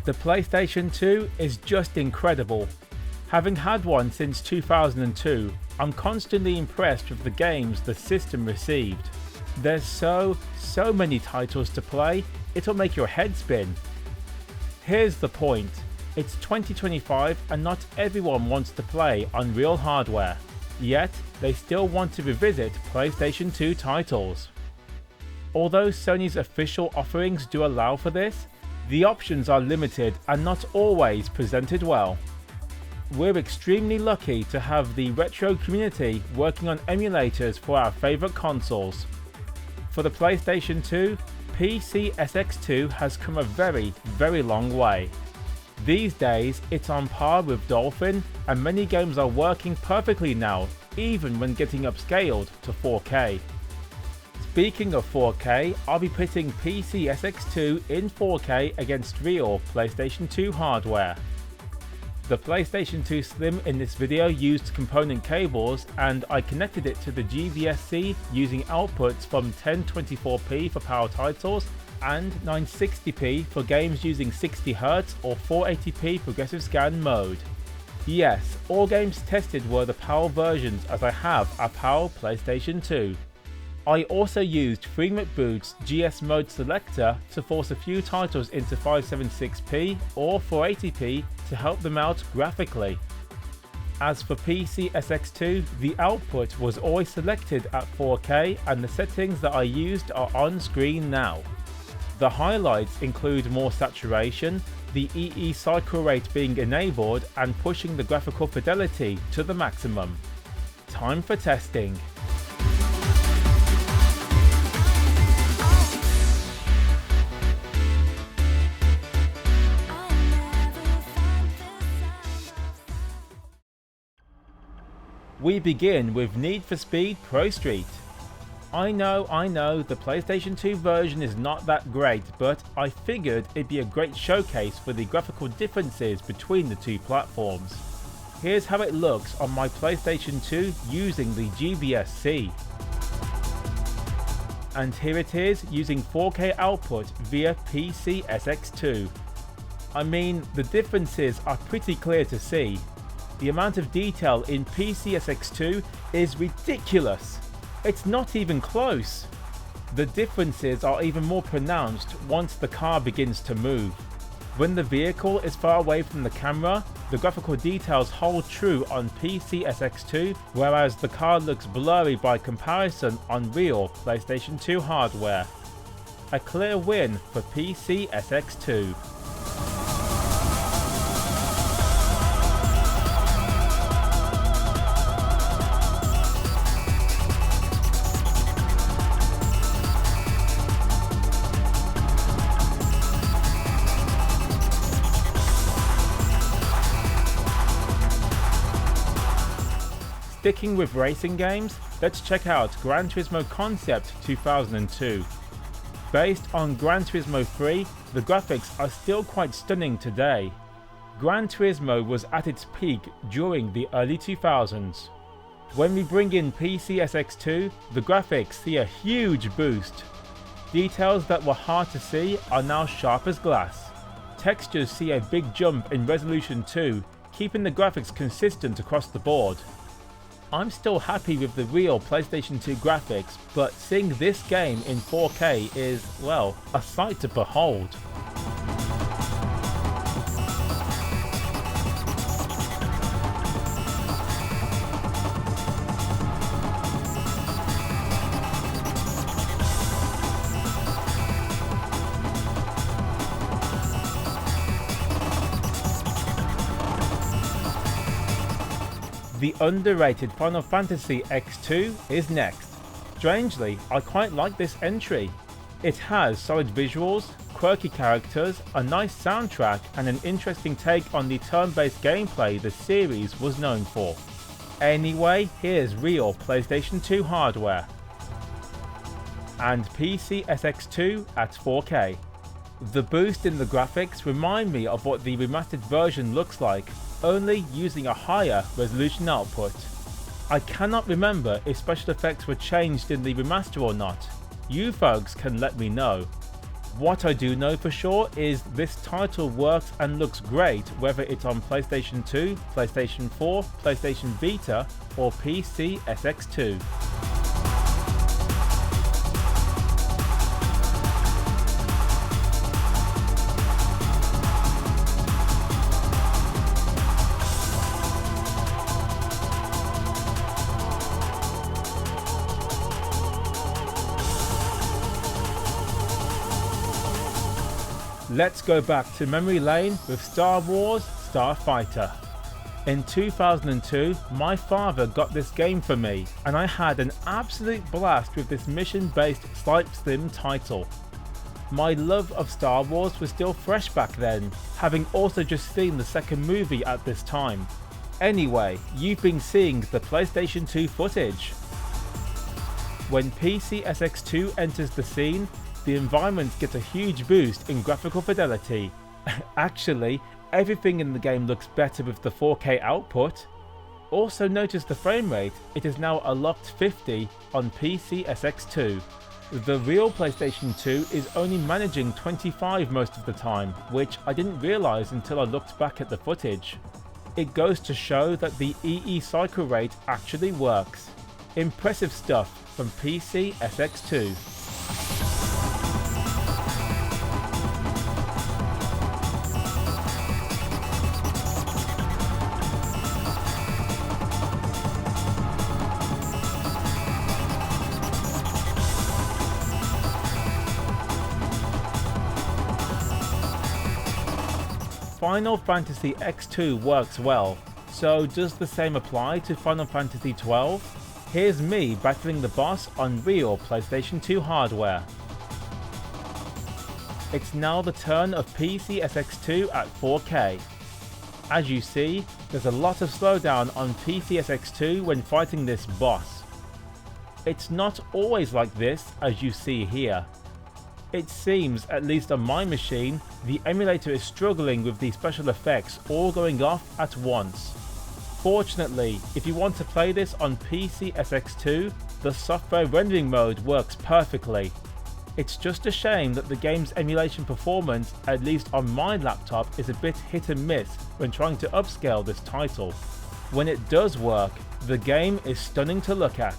The PlayStation 2 is just incredible. Having had one since 2002, I'm constantly impressed with the games the system received. There's so many titles to play, it'll make your head spin. Here's the point, it's 2025 and not everyone wants to play on real hardware, yet they still want to revisit PlayStation 2 titles. Although Sony's official offerings do allow for this, the options are limited and not always presented well. We're extremely lucky to have the retro community working on emulators for our favourite consoles. For the PlayStation 2, PCSX2 has come a very long way. These days it's on par with Dolphin and many games are working perfectly now, even when getting upscaled to 4K. Speaking of 4K, I'll be pitting PCSX2 in 4K against real PlayStation 2 hardware. The PlayStation 2 Slim in this video used component cables and I connected it to the GBS-C using outputs from 1024p for power titles and 960p for games using 60Hz or 480p progressive scan mode. Yes, all games tested were the PAL versions as I have a PAL PlayStation 2. I also used FreeMcBoot's GS mode selector to force a few titles into 576p or 480p to help them out graphically. As for PCSX2, the output was always selected at 4K and the settings that I used are on screen now. The highlights include more saturation, the EE cycle rate being enabled and pushing the graphical fidelity to the maximum. Time for testing. We begin with Need for Speed Prostreet. I know, the PlayStation 2 version is not that great, but I figured it'd be a great showcase for the graphical differences between the two platforms. Here's how it looks on my PlayStation 2 using the GBS-C. And here it is using 4K output via PCSX2. I mean, the differences are pretty clear to see. The amount of detail in PCSX2 is ridiculous. It's not even close. The differences are even more pronounced once the car begins to move. When the vehicle is far away from the camera, the graphical details hold true on PCSX2, whereas the car looks blurry by comparison on real PlayStation 2 hardware. A clear win for PCSX2. Sticking with racing games, let's check out Gran Turismo Concept 2002. Based on Gran Turismo 3, the graphics are still quite stunning today. Gran Turismo was at its peak during the early 2000s. When we bring in PCSX2, the graphics see a huge boost. Details that were hard to see are now sharp as glass. Textures see a big jump in resolution too, keeping the graphics consistent across the board. I'm still happy with the real PlayStation 2 graphics, but seeing this game in 4K is, well, a sight to behold. The underrated Final Fantasy X2 is next. Strangely, I quite like this entry. It has solid visuals, quirky characters, a nice soundtrack and an interesting take on the turn-based gameplay the series was known for. Anyway, here's real PlayStation 2 hardware. And PCSX2 at 4K. The boost in the graphics remind me of what the remastered version looks like, only using a higher resolution output. I cannot remember if special effects were changed in the remaster or not. You folks can let me know. What I do know for sure is this title works and looks great whether it's on PlayStation 2, PlayStation 4, PlayStation Vita or PCSX2. Let's go back to memory lane with Star Wars Starfighter. In 2002, my father got this game for me, and I had an absolute blast with this mission-based slight sim title. My love of Star Wars was still fresh back then, having also just seen the second movie at this time. Anyway, you've been seeing the PlayStation 2 footage. When PCSX2 enters the scene, the environment gets a huge boost in graphical fidelity. Actually, everything in the game looks better with the 4K output. Also notice the frame rate, it is now a locked 50 on PCSX2. The real PlayStation 2 is only managing 25 most of the time, which I didn't realise until I looked back at the footage. It goes to show that the EE cycle rate actually works. Impressive stuff from PCSX2. Final Fantasy X2 works well, so does the same apply to Final Fantasy XII? Here's me battling the boss on real PlayStation 2 hardware. It's now the turn of PCSX2 at 4K. As you see, there's a lot of slowdown on PCSX2 when fighting this boss. It's not always like this, as you see here. It seems, at least on my machine, the emulator is struggling with the special effects all going off at once. Fortunately, if you want to play this on PCSX2, the software rendering mode works perfectly. It's just a shame that the game's emulation performance, at least on my laptop, is a bit hit and miss when trying to upscale this title. When it does work, the game is stunning to look at.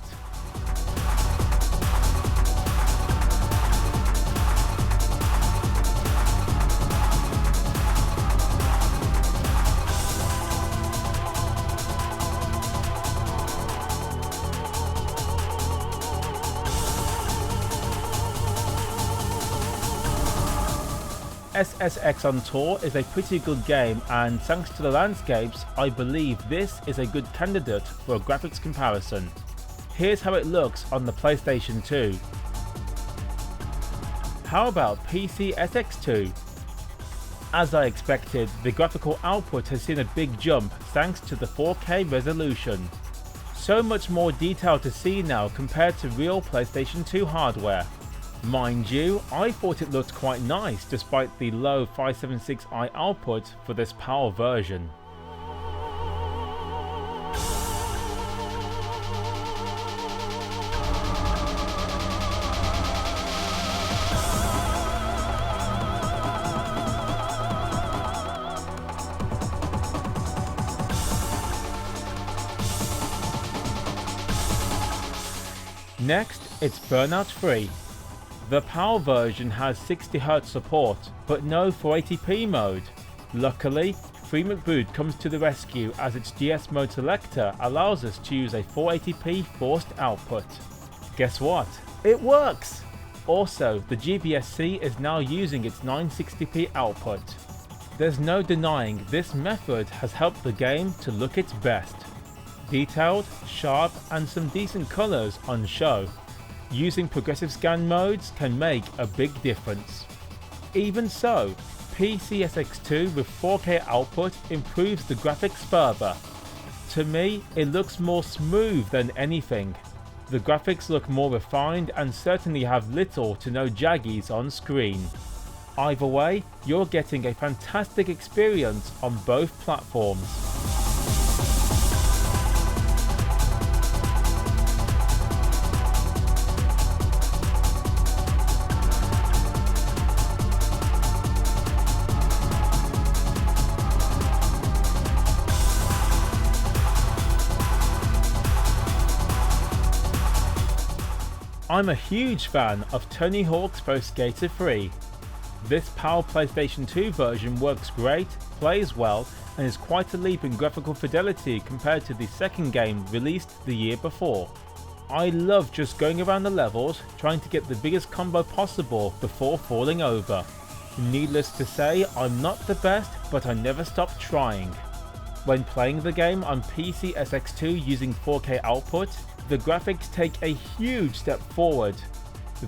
SSX On Tour is a pretty good game, and thanks to the landscapes, I believe this is a good candidate for a graphics comparison. Here's how it looks on the PlayStation 2. How about PCSX2? As I expected, the graphical output has seen a big jump thanks to the 4K resolution. So much more detail to see now compared to real PlayStation 2 hardware. Mind you, I thought it looked quite nice despite the low 576i output for this PAL version. Next, it's Burnout 3. The PAL version has 60Hz support, but no 480p mode. Luckily, FreeMcBoot comes to the rescue as its GS mode selector allows us to use a 480p forced output. Guess what? It works! Also, the GBS-C is now using its 960p output. There's no denying this method has helped the game to look its best. Detailed, sharp, and some decent colours on show. Using progressive scan modes can make a big difference. Even so, PCSX2 with 4K output improves the graphics further. To me, it looks more smooth than anything. The graphics look more refined and certainly have little to no jaggies on screen. Either way, you're getting a fantastic experience on both platforms. I'm a huge fan of Tony Hawk's Pro Skater 3. This PAL PlayStation 2 version works great, plays well, and is quite a leap in graphical fidelity compared to the second game released the year before. I love just going around the levels, trying to get the biggest combo possible before falling over. Needless to say, I'm not the best, but I never stop trying. When playing the game on PCSX2 using 4K output, the graphics take a huge step forward.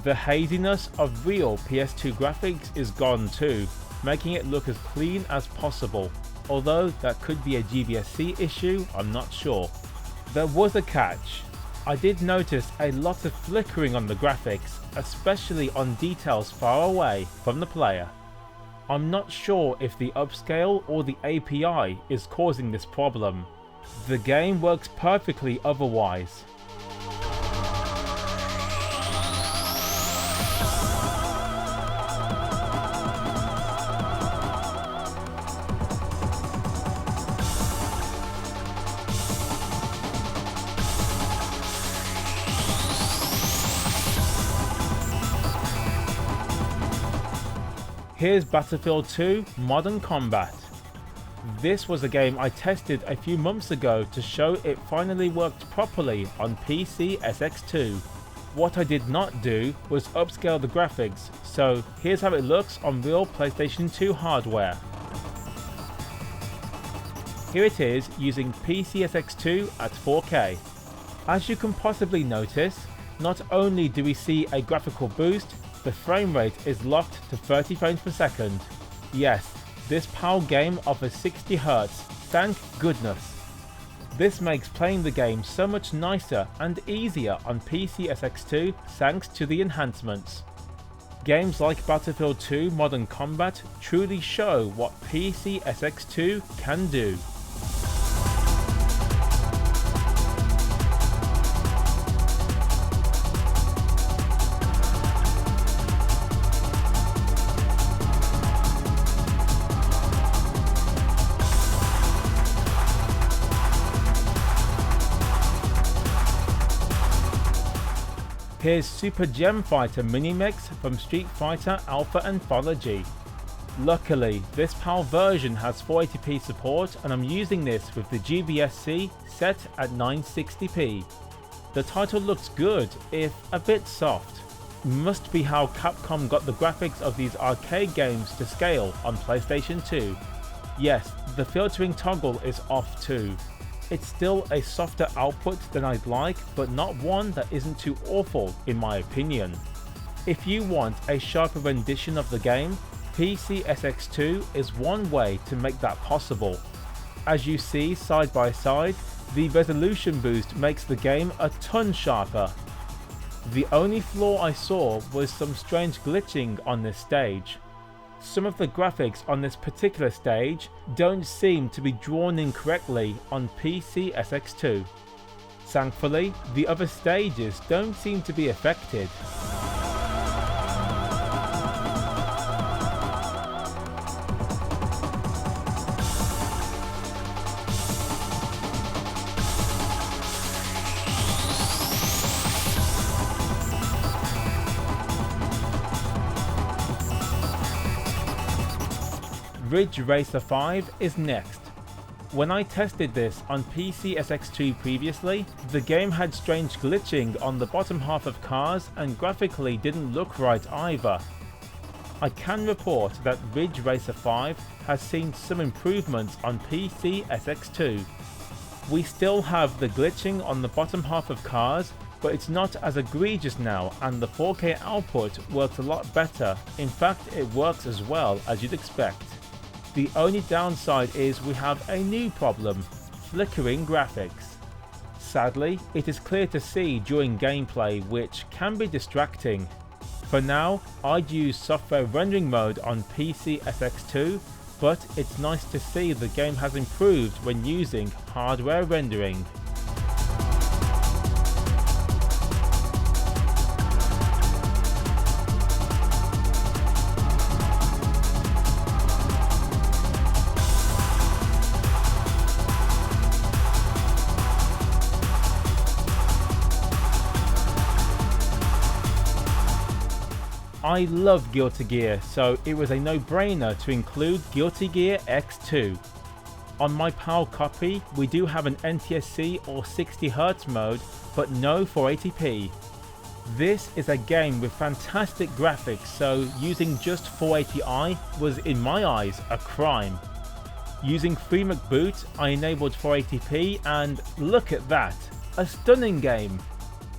The haziness of real PS2 graphics is gone too, making it look as clean as possible. Although that could be a GBS-C issue, I'm not sure. There was a catch. I did notice a lot of flickering on the graphics, especially on details far away from the player. I'm not sure if the upscale or the API is causing this problem. The game works perfectly otherwise. Here's Battlefield 2 Modern Combat. This was a game I tested a few months ago to show it finally worked properly on PCSX2. What I did not do was upscale the graphics, so here's how it looks on real PlayStation 2 hardware. Here it is using PCSX2 at 4K. As you can possibly notice, not only do we see a graphical boost, the frame rate is locked to 30 frames per second. Yes, this PAL game offers 60 Hz, thank goodness. This makes playing the game so much nicer and easier on PCSX2 thanks to the enhancements. Games like Battlefield 2 Modern Combat truly show what PCSX2 can do. Here's Super Gem Fighter Minimix from Street Fighter Alpha Anthology. Luckily, this PAL version has 480p support and I'm using this with the GBS-C set at 960p. The title looks good, if a bit soft. Must be how Capcom got the graphics of these arcade games to scale on PlayStation 2. Yes, the filtering toggle is off too. It's still a softer output than I'd like, but not one that isn't too awful in my opinion. If you want a sharper rendition of the game, PCSX2 is one way to make that possible. As you see side by side, the resolution boost makes the game a ton sharper. The only flaw I saw was some strange glitching on this stage. Some of the graphics on this particular stage don't seem to be drawn in correctly on PCSX2. Thankfully, the other stages don't seem to be affected. Ridge Racer 5 is next. When I tested this on PCSX2 previously, the game had strange glitching on the bottom half of cars and graphically didn't look right either. I can report that Ridge Racer 5 has seen some improvements on PCSX2. We still have the glitching on the bottom half of cars, but it's not as egregious now and the 4K output works a lot better. In fact, it works as well as you'd expect. The only downside is we have a new problem, flickering graphics. Sadly, it is clear to see during gameplay, which can be distracting. For now, I'd use software rendering mode on PCSX2, but it's nice to see the game has improved when using hardware rendering. I love Guilty Gear, so it was a no-brainer to include Guilty Gear X2. On my PAL copy, we do have an NTSC or 60Hz mode, but no 480p. This is a game with fantastic graphics, so using just 480i was in my eyes a crime. Using FreeMac Boot, I enabled 480p and look at that, a stunning game.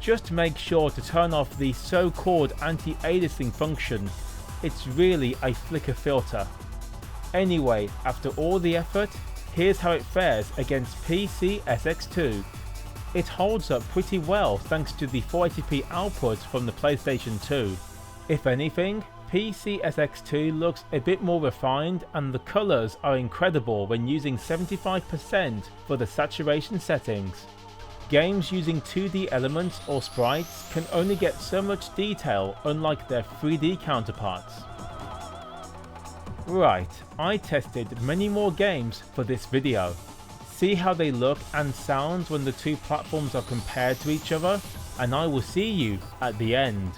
Just make sure to turn off the so-called anti-aliasing function, it's really a flicker filter. Anyway, after all the effort, here's how it fares against PCSX2. It holds up pretty well thanks to the 480p output from the PlayStation 2. If anything, PCSX2 looks a bit more refined and the colours are incredible when using 75% for the saturation settings. Games using 2D elements or sprites can only get so much detail unlike their 3D counterparts. Right, I tested many more games for this video. See how they look and sound when the two platforms are compared to each other, and I will see you at the end.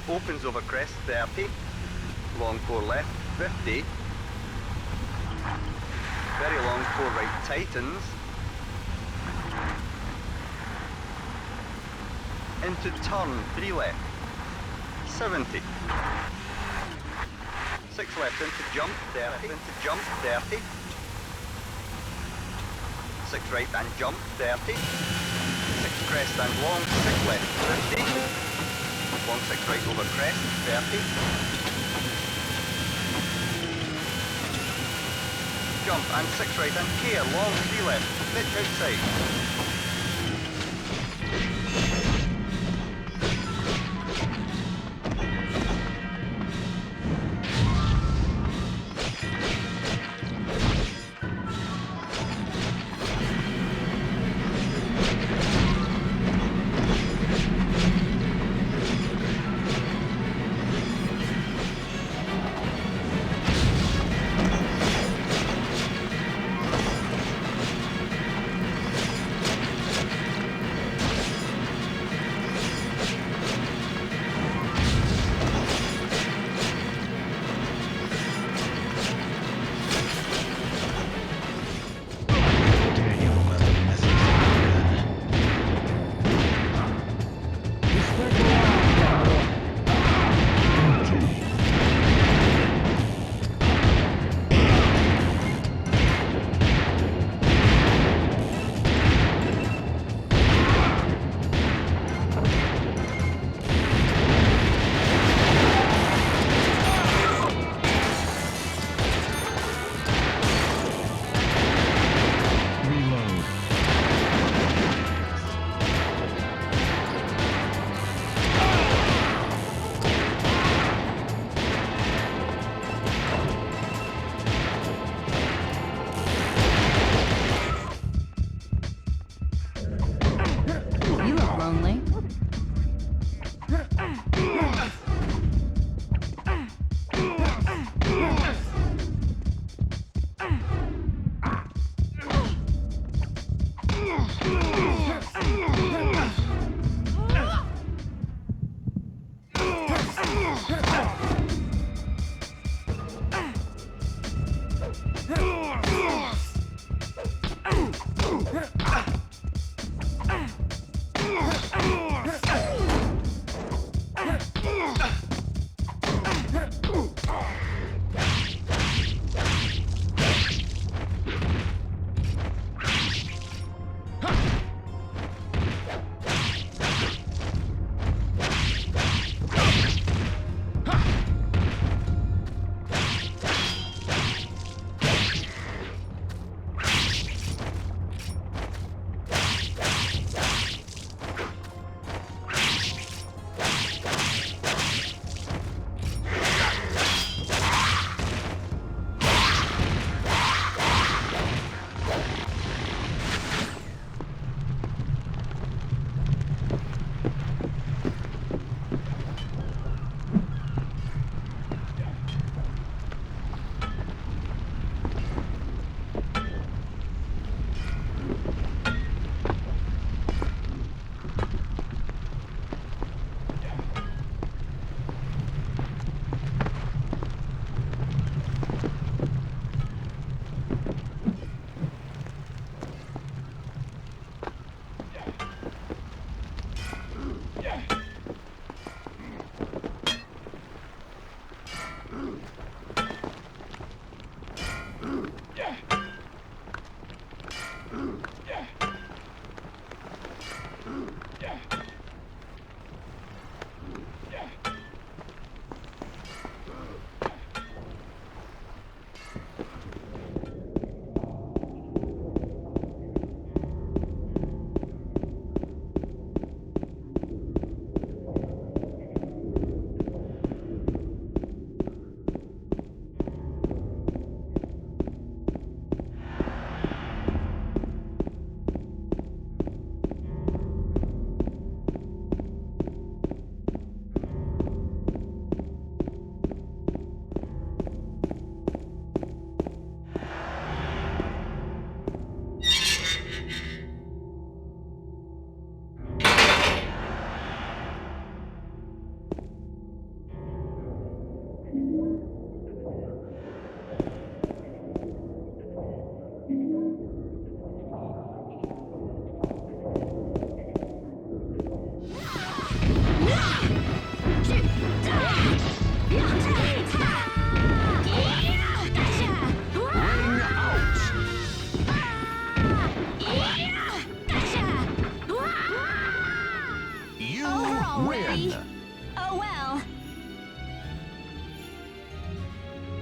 Opens over crest 30, long 4 left 50, very long 4 right tightens, into turn 3 left 70, 6 left into jump 30, into jump 30, 6 right and jump 30, 6 crest and long 6 left 50. Long 6 right over crest, 30. Jump and 6 right and care, long 3 left, pitch outside.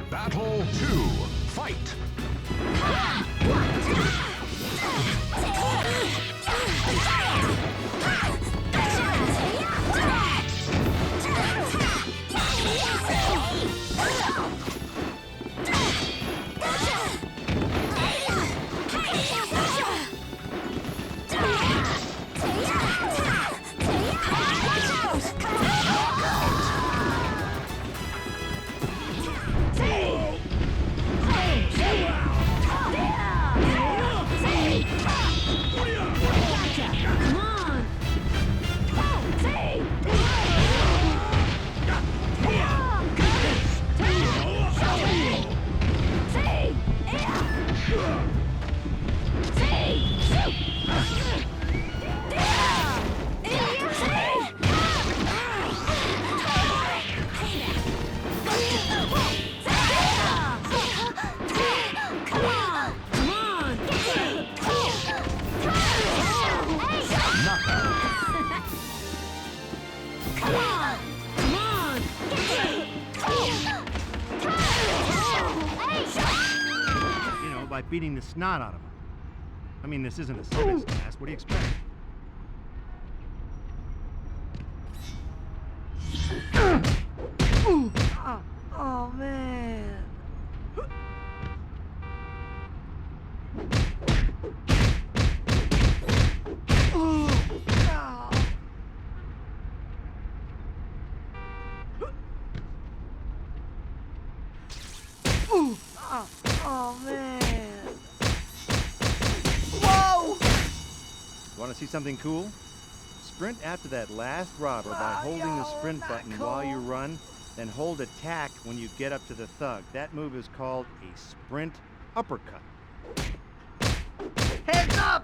Battle 2, fight! By beating the snot out of him. I mean, this isn't a civics class. What do you expect? Oh, man. Oh, man. Want to see something cool? Sprint after that last robber by holding the sprint button while you run, then hold attack when you get up to the thug. That move is called a sprint uppercut. Hands up!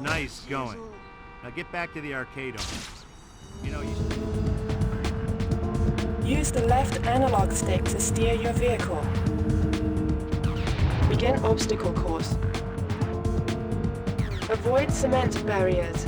Nice going. Now get back to the arcade owner. You know, Use the left analog stick to steer your vehicle. Begin obstacle course. Avoid cement barriers.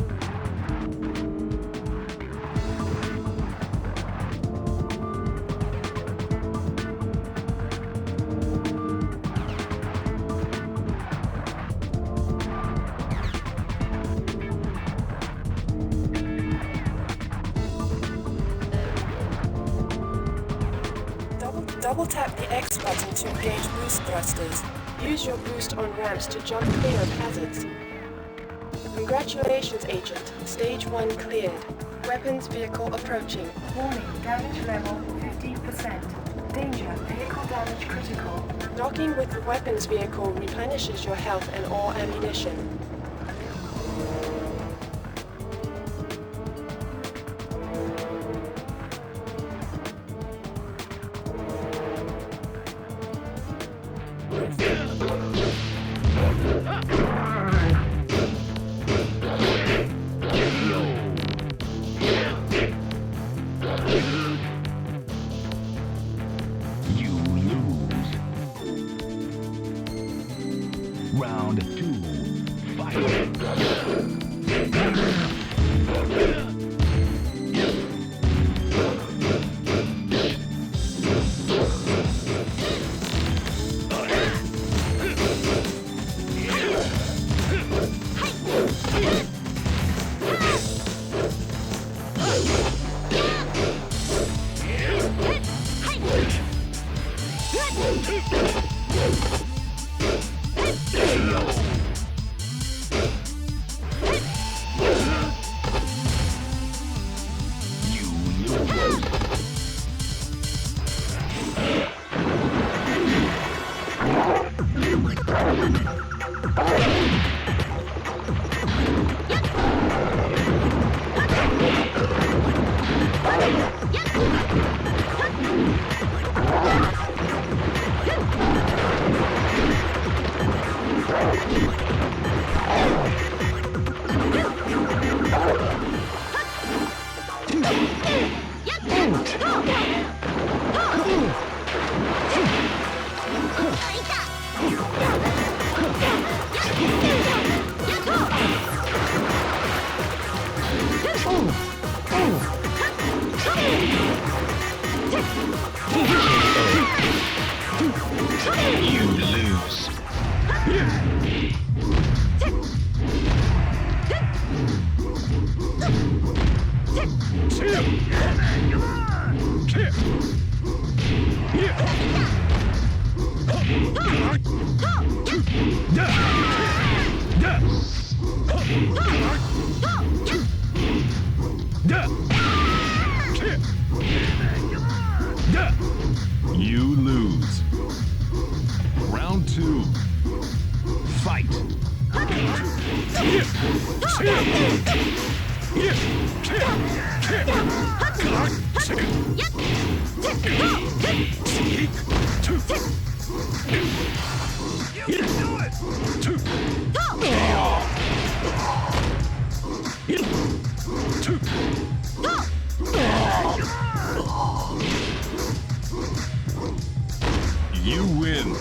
Double tap the X button to engage boost thrusters. Use your boost on ramps to jump clear of hazards. Congratulations, Agent. Stage 1 cleared. Weapons vehicle approaching. Warning, damage level 15%. Danger, vehicle damage critical. Docking with the weapons vehicle replenishes your health and all ammunition. Round 2, fight! You lose. You lose. Round 2. Fight. You win.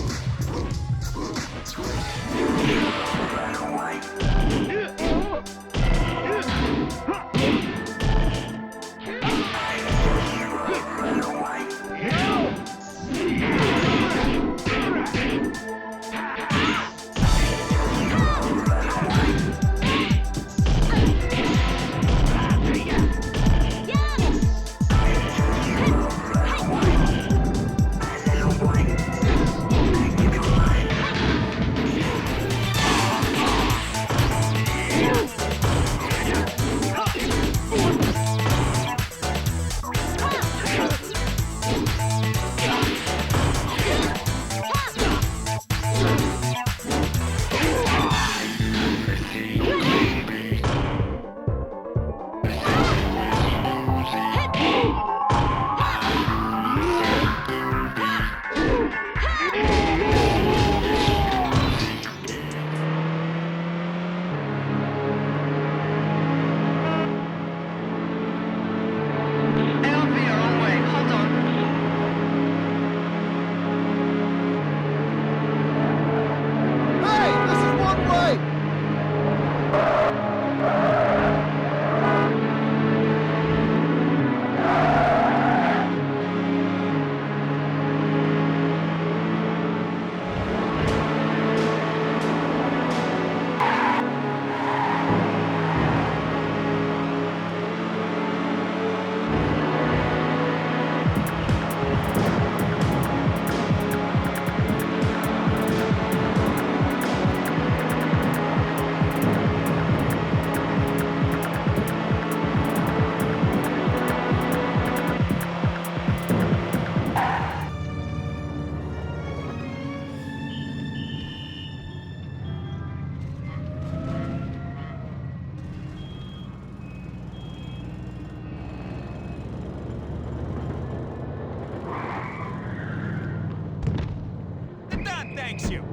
fix you.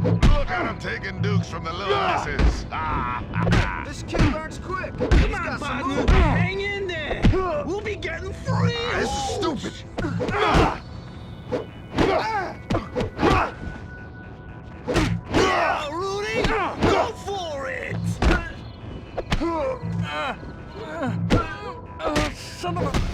Look at him taking dukes from the little misses. This kid learns quick. He's got some moves. Hang in there! We'll be getting free! This is stupid. Rudy! Go for it! Son of a...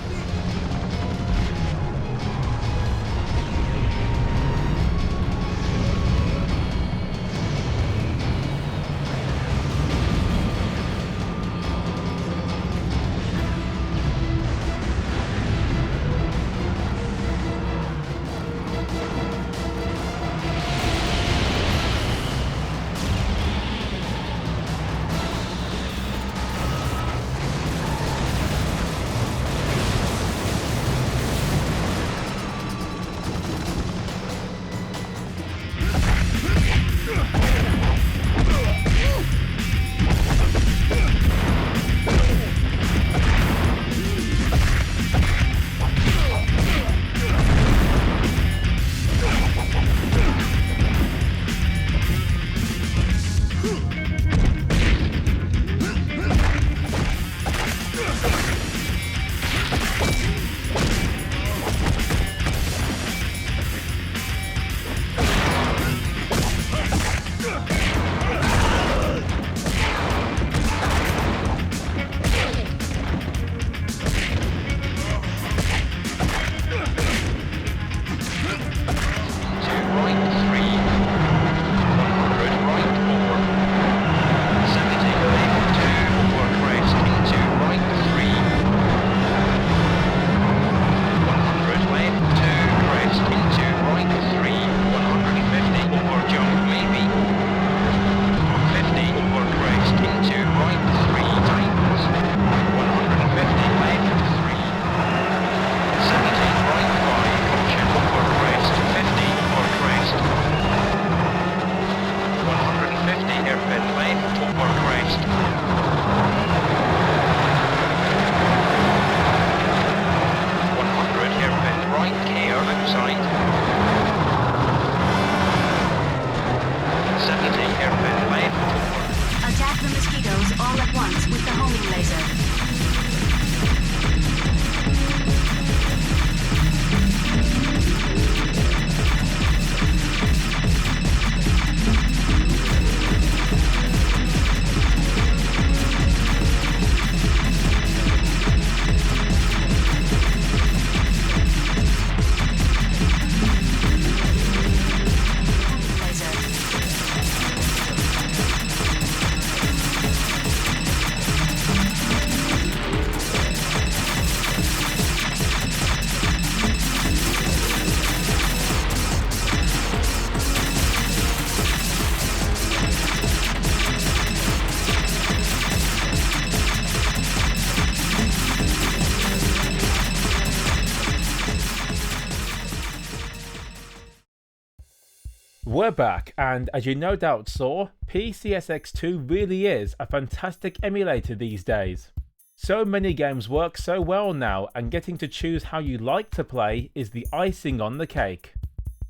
We're back, and as you no doubt saw, PCSX2 really is a fantastic emulator these days. So many games work so well now, and getting to choose how you like to play is the icing on the cake.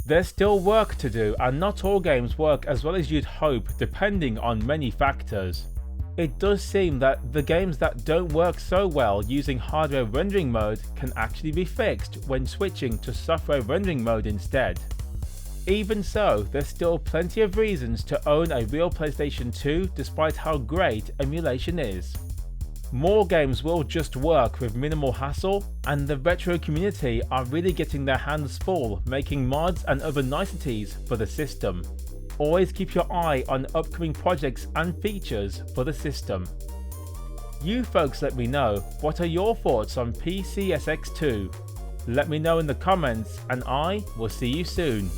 There's still work to do, and not all games work as well as you'd hope depending on many factors. It does seem that the games that don't work so well using hardware rendering mode can actually be fixed when switching to software rendering mode instead. Even so, there's still plenty of reasons to own a real PlayStation 2 despite how great emulation is. More games will just work with minimal hassle, and the retro community are really getting their hands full making mods and other niceties for the system. Always keep your eye on upcoming projects and features for the system. You folks let me know, what are your thoughts on PCSX2? Let me know in the comments, and I will see you soon.